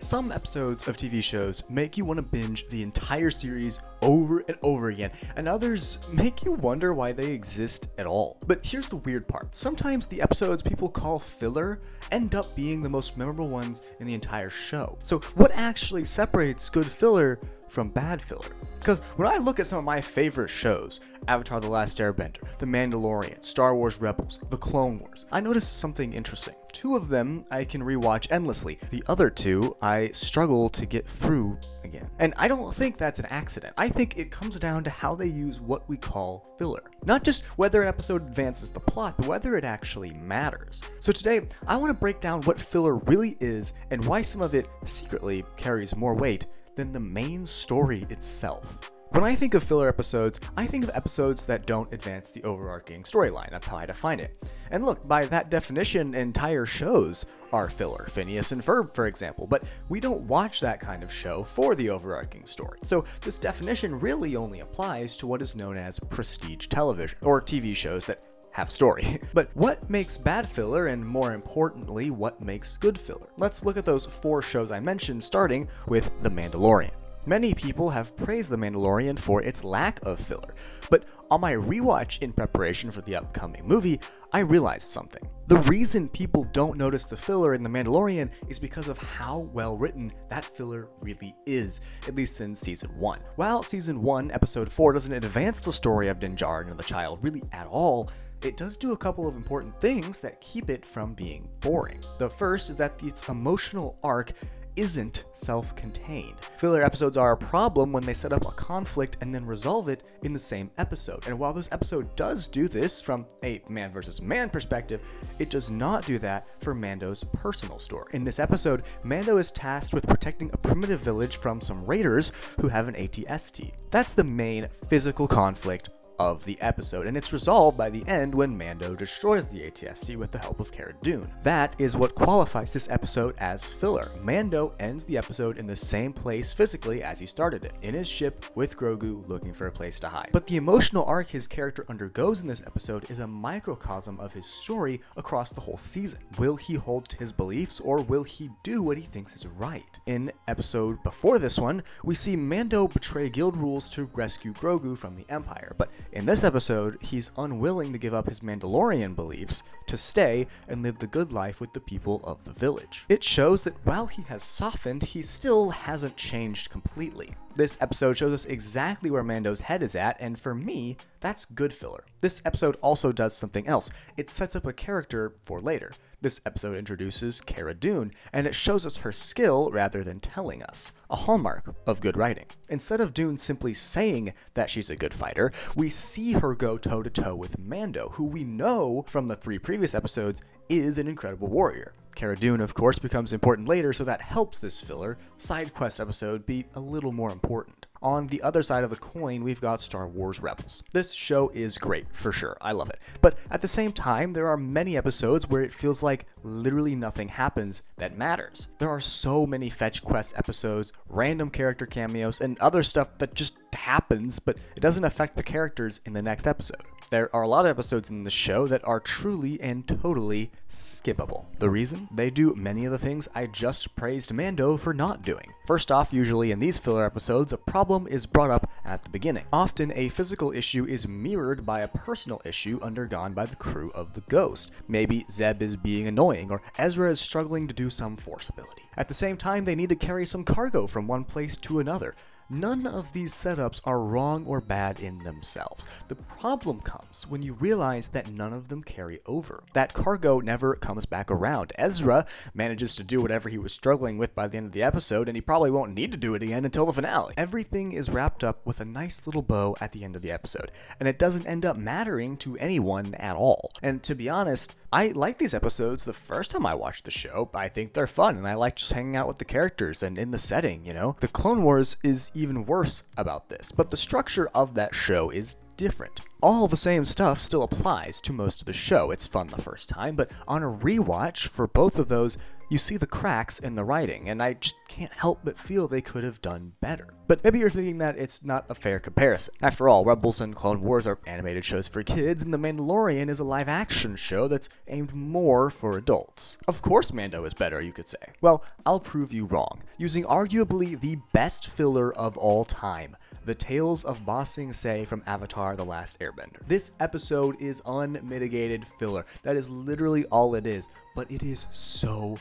Some episodes of TV shows make you want to binge the entire series over and over again, and others make you wonder why they exist at all. But here's the weird part. Sometimes the episodes people call filler end up being the most memorable ones in the entire show. So what actually separates good filler from bad filler? Because when I look at some of my favorite shows, Avatar: The Last Airbender, The Mandalorian, Star Wars Rebels, The Clone Wars, I noticed something interesting. Two of them I can rewatch endlessly. The other two I struggle to get through again. And I don't think that's an accident. I think it comes down to how they use what we call filler. Not just whether an episode advances the plot, but whether it actually matters. So today, I want to break down what filler really is and why some of it secretly carries more weight than the main story itself. When I think of filler episodes, I think of episodes that don't advance the overarching storyline. That's how I define it. And look, by that definition, entire shows are filler. Phineas and Ferb, for example. But we don't watch that kind of show for the overarching story. So this definition really only applies to what is known as prestige television, or TV shows that have story. But what makes bad filler, and more importantly, what makes good filler? Let's look at those 4 shows I mentioned, starting with The Mandalorian. Many people have praised The Mandalorian for its lack of filler, but on my rewatch in preparation for the upcoming movie, I realized something. The reason people don't notice the filler in The Mandalorian is because of how well written that filler really is, at least in Season 1. While Season 1, Episode 4 doesn't advance the story of Din Djarin and the child really at all, it does do a couple of important things that keep it from being boring. The first is that its emotional arc isn't self-contained. Filler episodes are a problem when they set up a conflict and then resolve it in the same episode. And while this episode does do this from a man versus man perspective, it does not do that for Mando's personal story. In this episode, Mando is tasked with protecting a primitive village from some raiders who have an AT-ST. That's the main physical conflict of the episode, and it's resolved by the end when Mando destroys the AT-ST with the help of Cara Dune. That is what qualifies this episode as filler. Mando ends the episode in the same place physically as he started it, in his ship with Grogu looking for a place to hide. But the emotional arc his character undergoes in this episode is a microcosm of his story across the whole season. Will he hold to his beliefs, or will he do what he thinks is right? In episode before this one, we see Mando betray guild rules to rescue Grogu from the Empire, but in this episode, he's unwilling to give up his Mandalorian beliefs to stay and live the good life with the people of the village. It shows that while he has softened, he still hasn't changed completely. This episode shows us exactly where Mando's head is at, and for me, that's good filler. This episode also does something else. It sets up a character for later. This episode introduces Cara Dune, and it shows us her skill rather than telling us. A hallmark of good writing. Instead of Dune simply saying that she's a good fighter, we see her go toe-to-toe with Mando, who we know from the 3 previous episodes is an incredible warrior. Cara Dune, of course, becomes important later, so that helps this filler side quest episode be a little more important. On the other side of the coin, we've got Star Wars Rebels. This show is great, for sure. I love it. But at the same time, there are many episodes where it feels like literally nothing happens that matters. There are so many fetch quest episodes, random character cameos, and other stuff that just happens, but it doesn't affect the characters in the next episode. There are a lot of episodes in the show that are truly and totally skippable. The reason? They do many of the things I just praised Mando for not doing. First off, usually in these filler episodes, a problem is brought up at the beginning. Often, a physical issue is mirrored by a personal issue undergone by the crew of the Ghost. Maybe Zeb is being annoying, or Ezra is struggling to do some force ability. At the same time, they need to carry some cargo from one place to another. None of these setups are wrong or bad in themselves. The problem comes when you realize that none of them carry over. That cargo never comes back around. Ezra manages to do whatever he was struggling with by the end of the episode, and he probably won't need to do it again until the finale. Everything is wrapped up with a nice little bow at the end of the episode, and it doesn't end up mattering to anyone at all. And to be honest, I like these episodes the first time I watched the show. I think they're fun, and I like just hanging out with the characters and in the setting, you know? The Clone Wars is even worse about this, but the structure of that show is different. All the same stuff still applies to most of the show. It's fun the first time, but on a rewatch for both of those, you see the cracks in the writing, and I just can't help but feel they could have done better. But maybe you're thinking that it's not a fair comparison. After all, Rebels and Clone Wars are animated shows for kids, and The Mandalorian is a live-action show that's aimed more for adults. Of course Mando is better, you could say. Well, I'll prove you wrong, using arguably the best filler of all time, the Tales of Ba Sing Se from Avatar: The Last Airbender. This episode is unmitigated filler. That is literally all it is, but it is so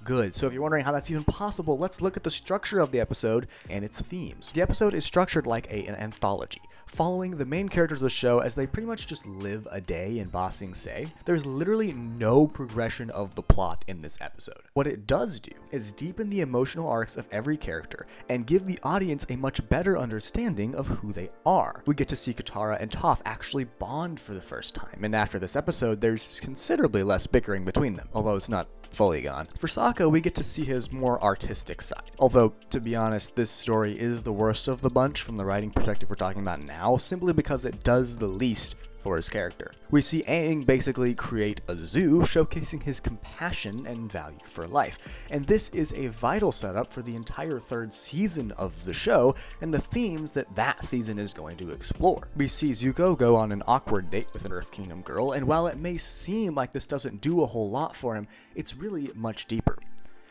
good. So if you're wondering how that's even possible, let's look at the structure of the episode and its themes. The episode is structured like an anthology, following the main characters of the show as they pretty much just live a day in Ba Sing Se. There's literally no progression of the plot in this episode. What it does do is deepen the emotional arcs of every character and give the audience a much better understanding of who they are. We get to see Katara and Toph actually bond for the first time, and after this episode, there's considerably less bickering between them, although it's not fully gone. For Sokka, we get to see his more artistic side. Although, to be honest, this story is the worst of the bunch from the writing perspective we're talking about now, simply because it does the least for his character. We see Aang basically create a zoo showcasing his compassion and value for life, and this is a vital setup for the entire third season of the show and the themes that season is going to explore. We see Zuko go on an awkward date with an Earth Kingdom girl, and while it may seem like this doesn't do a whole lot for him, it's really much deeper.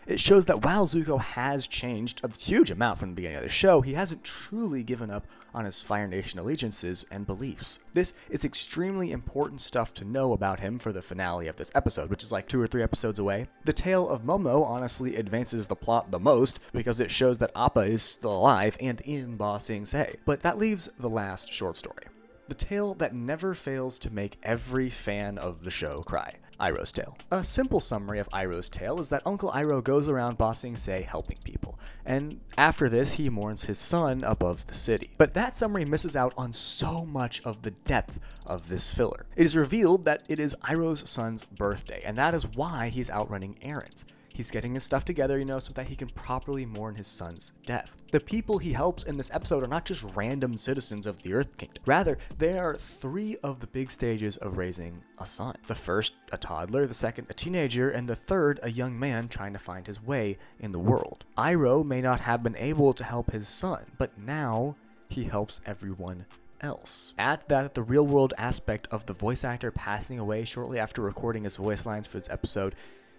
It shows that while Zuko has changed a huge amount from the beginning of the show, he hasn't truly given up on his Fire Nation allegiances and beliefs. This is extremely important stuff to know about him for the finale of this episode, which is like 2 or 3 episodes away. The tale of Momo honestly advances the plot the most because it shows that Appa is still alive and in Ba Sing Se. But that leaves the last short story. The tale that never fails to make every fan of the show cry. Iroh's Tale. A simple summary of Iroh's Tale is that Uncle Iroh goes around Ba Sing Se helping people, and after this he mourns his son above the city. But that summary misses out on so much of the depth of this filler. It is revealed that it is Iroh's son's birthday, and that is why he's out running errands. He's getting his stuff together, so that he can properly mourn his son's death. The people he helps in this episode are not just random citizens of the Earth Kingdom. Rather, they are 3 of the big stages of raising a son. The first, a toddler, the second, a teenager, and the third, a young man trying to find his way in the world. Iroh may not have been able to help his son, but now he helps everyone else. Add that the real world aspect of the voice actor passing away shortly after recording his voice lines for this episode,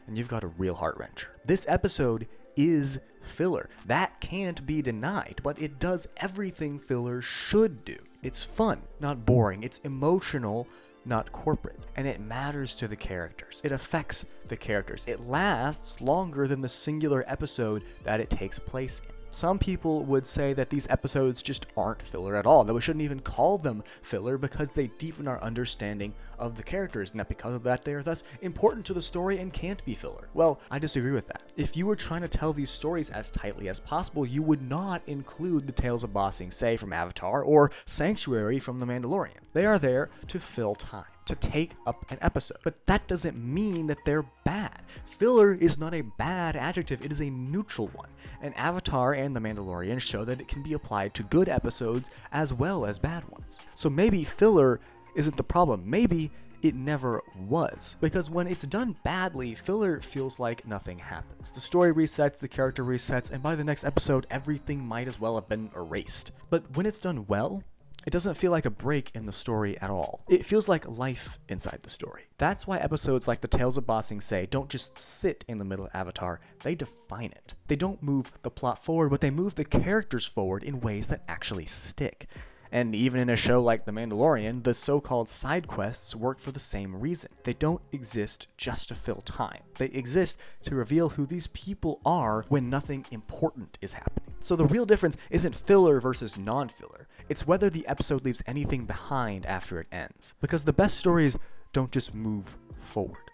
and you've got a real heart-wrencher. This episode is filler. That can't be denied, but it does everything filler should do. It's fun, not boring. It's emotional, not corporate. And it matters to the characters. It affects the characters. It lasts longer than the singular episode that it takes place in. Some people would say that these episodes just aren't filler at all, that we shouldn't even call them filler because they deepen our understanding of the characters, and that because of that they are thus important to the story and can't be filler. Well, I disagree with that. If you were trying to tell these stories as tightly as possible, you would not include the Tales of Ba Sing Se from Avatar or Sanctuary from The Mandalorian. They are there to fill time, to take up an episode. But that doesn't mean that they're bad. Filler is not a bad adjective, it is a neutral one. And Avatar and The Mandalorian show that it can be applied to good episodes as well as bad ones. So maybe filler isn't the problem. Maybe it never was. Because when it's done badly, filler feels like nothing happens. The story resets, the character resets, and by the next episode, everything might as well have been erased. But when it's done well, it doesn't feel like a break in the story at all. It feels like life inside the story. That's why episodes like the Tales of Ba Sing Se don't just sit in the middle of Avatar, they define it. They don't move the plot forward, but they move the characters forward in ways that actually stick. And even in a show like The Mandalorian, the so-called side quests work for the same reason. They don't exist just to fill time. They exist to reveal who these people are when nothing important is happening. So the real difference isn't filler versus non-filler. It's whether the episode leaves anything behind after it ends. Because the best stories don't just move forward.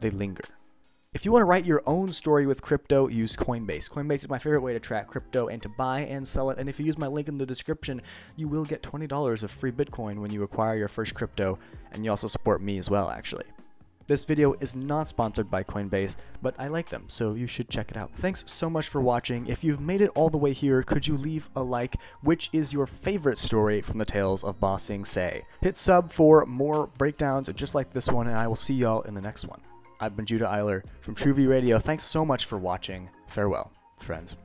They linger. If you want to write your own story with crypto, use Coinbase. Coinbase is my favorite way to track crypto and to buy and sell it. And if you use my link in the description, you will get $20 of free Bitcoin when you acquire your first crypto. And you also support me as well, actually. This video is not sponsored by Coinbase, but I like them, so you should check it out. Thanks so much for watching. If you've made it all the way here, could you leave a like? Which is your favorite story from the Tales of Ba Sing Se? Hit sub for more breakdowns just like this one, and I will see y'all in the next one. I've been Judah Eiler from True V Radio. Thanks so much for watching. Farewell, friends.